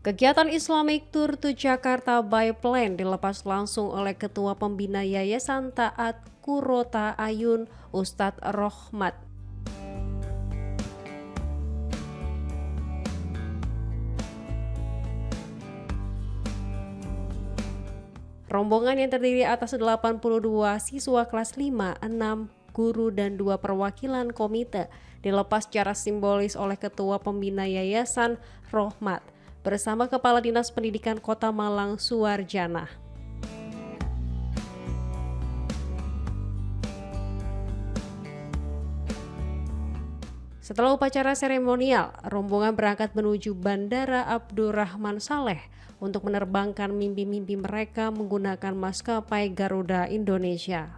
Kegiatan Islamic Tour to Jakarta by Plane dilepas langsung oleh Ketua Pembina Yayasan Taat Kurota Ayun, Ustadz Rohmat. Rombongan yang terdiri atas 82 siswa kelas 5, 6, guru dan 2 perwakilan komite dilepas secara simbolis oleh Ketua Pembina Yayasan Rohmat bersama Kepala Dinas Pendidikan Kota Malang Suwarjana. Setelah upacara seremonial, rombongan berangkat menuju Bandara Abdurrahman Saleh untuk menerbangkan mimpi-mimpi mereka menggunakan maskapai Garuda Indonesia.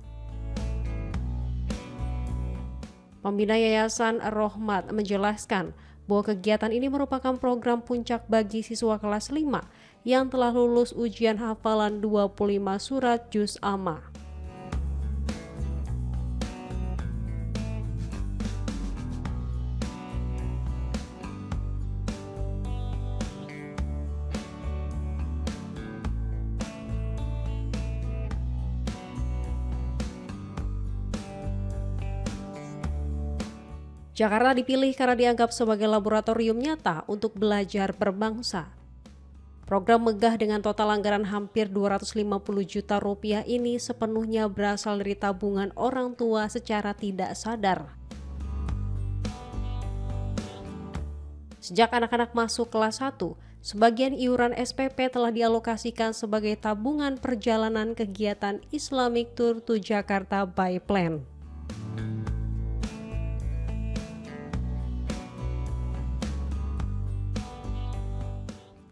Pembina Yayasan Rohmat menjelaskan bahwa kegiatan ini merupakan program puncak bagi siswa kelas 5 yang telah lulus ujian hafalan 25 surat Juz Amma. Jakarta dipilih karena dianggap sebagai laboratorium nyata untuk belajar berbangsa. Program megah dengan total anggaran hampir 250 juta rupiah ini sepenuhnya berasal dari tabungan orang tua secara tidak sadar. Sejak anak-anak masuk kelas 1, sebagian iuran SPP telah dialokasikan sebagai tabungan perjalanan kegiatan Islamic Tour to Jakarta by Plane.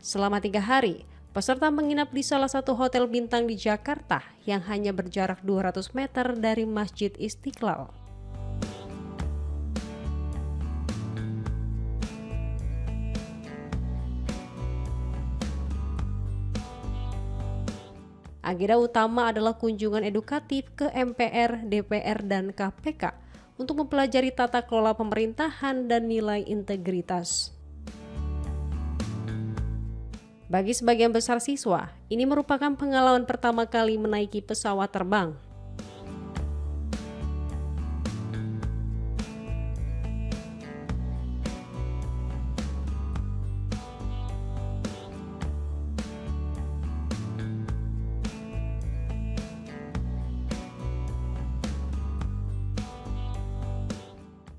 Selama 3 hari, peserta menginap di salah satu hotel bintang di Jakarta yang hanya berjarak 200 meter dari Masjid Istiqlal. Agenda utama adalah kunjungan edukatif ke MPR, DPR, dan KPK untuk mempelajari tata kelola pemerintahan dan nilai integritas. Bagi sebagian besar siswa, ini merupakan pengalaman pertama kali menaiki pesawat terbang.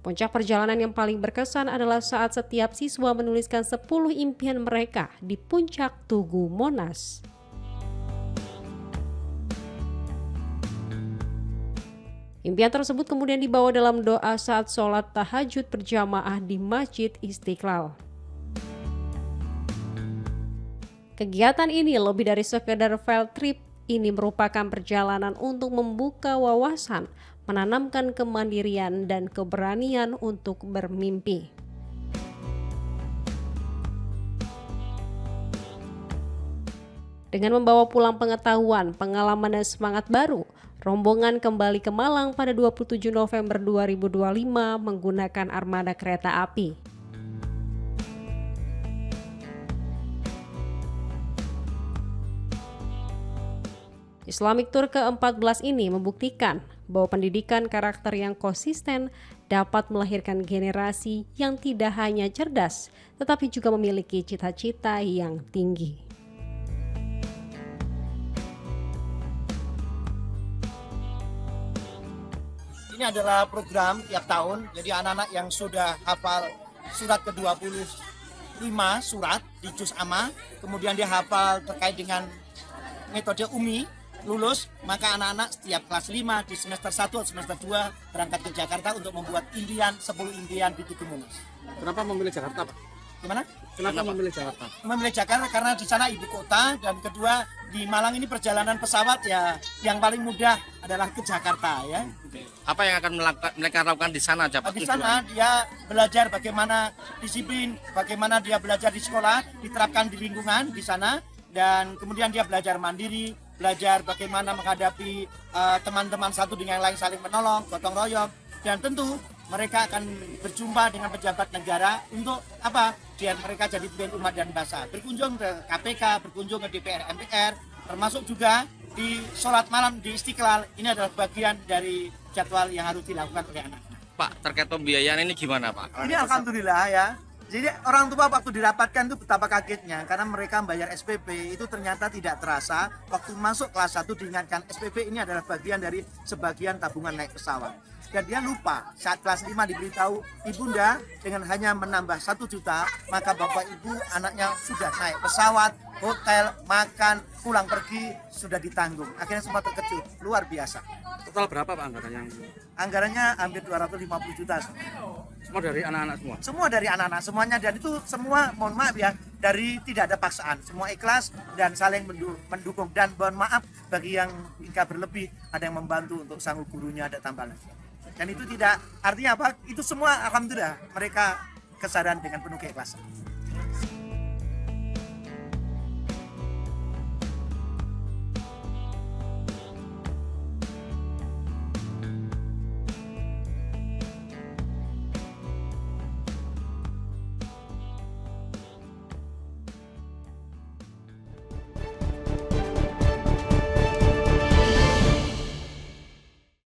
Puncak perjalanan yang paling berkesan adalah saat setiap siswa menuliskan 10 impian mereka di puncak Tugu Monas. Impian tersebut kemudian dibawa dalam doa saat sholat tahajud berjamaah di Masjid Istiqlal. Kegiatan ini lebih dari sekedar field trip, ini merupakan perjalanan untuk membuka wawasan, menanamkan kemandirian dan keberanian untuk bermimpi. Dengan membawa pulang pengetahuan, pengalaman dan semangat baru, rombongan kembali ke Malang pada 27 November 2025 menggunakan armada kereta api. Islamic Tour ke-14 ini membuktikan bahwa pendidikan karakter yang konsisten dapat melahirkan generasi yang tidak hanya cerdas, tetapi juga memiliki cita-cita yang tinggi. Ini adalah program tiap tahun, jadi anak-anak yang sudah hafal surat ke-25 surat di Juz Amma, kemudian dia hafal terkait dengan metode Umi, lulus, maka anak-anak setiap kelas 5 di semester 1 atau semester 2 berangkat ke Jakarta untuk membuat 10 impian di Tugu Monas. Kenapa memilih Jakarta, Pak? Gimana? Kenapa memilih Jakarta? Memilih Jakarta karena di sana ibu kota, dan kedua di Malang ini perjalanan pesawat ya yang paling mudah adalah ke Jakarta ya. Apa yang akan mereka lakukan di sana, Pak? Di sana dia belajar bagaimana disiplin, bagaimana dia belajar di sekolah, diterapkan di lingkungan di sana, dan kemudian dia belajar mandiri, belajar bagaimana menghadapi teman-teman satu dengan yang lain, saling menolong, gotong royong, dan tentu mereka akan berjumpa dengan pejabat negara untuk apa? Biar mereka jadi pemimpin umat dan bangsa. Berkunjung ke KPK, berkunjung ke DPR, MPR, termasuk juga di sholat malam di Istiqlal. Ini adalah bagian dari jadwal yang harus dilakukan oleh anak. Pak, terkait pembiayaan ini gimana Pak? Ini alhamdulillah ya. Jadi orang tua waktu dirapatkan itu betapa kagetnya karena mereka membayar SPP itu ternyata tidak terasa waktu masuk kelas 1 diingatkan SPP ini adalah bagian dari sebagian tabungan naik pesawat. Dan dia lupa saat kelas 5 diberitahu ibunda dengan hanya menambah 1 juta maka bapak ibu anaknya sudah naik pesawat, hotel, makan, pulang pergi sudah ditanggung. Akhirnya semua terkejut, luar biasa. Total berapa Pak anggarannya? Anggarannya hampir 250 juta. Semua dari anak-anak semua? Semua dari anak-anak semuanya, dan itu semua mohon maaf ya dari tidak ada paksaan, semua ikhlas dan saling mendukung. Dan mohon maaf bagi yang jika berlebih ada yang membantu untuk sanggup gurunya ada tambahan lagi. Dan itu tidak artinya apa, itu semua alhamdulillah mereka kesadaran dengan penuh keikhlasan.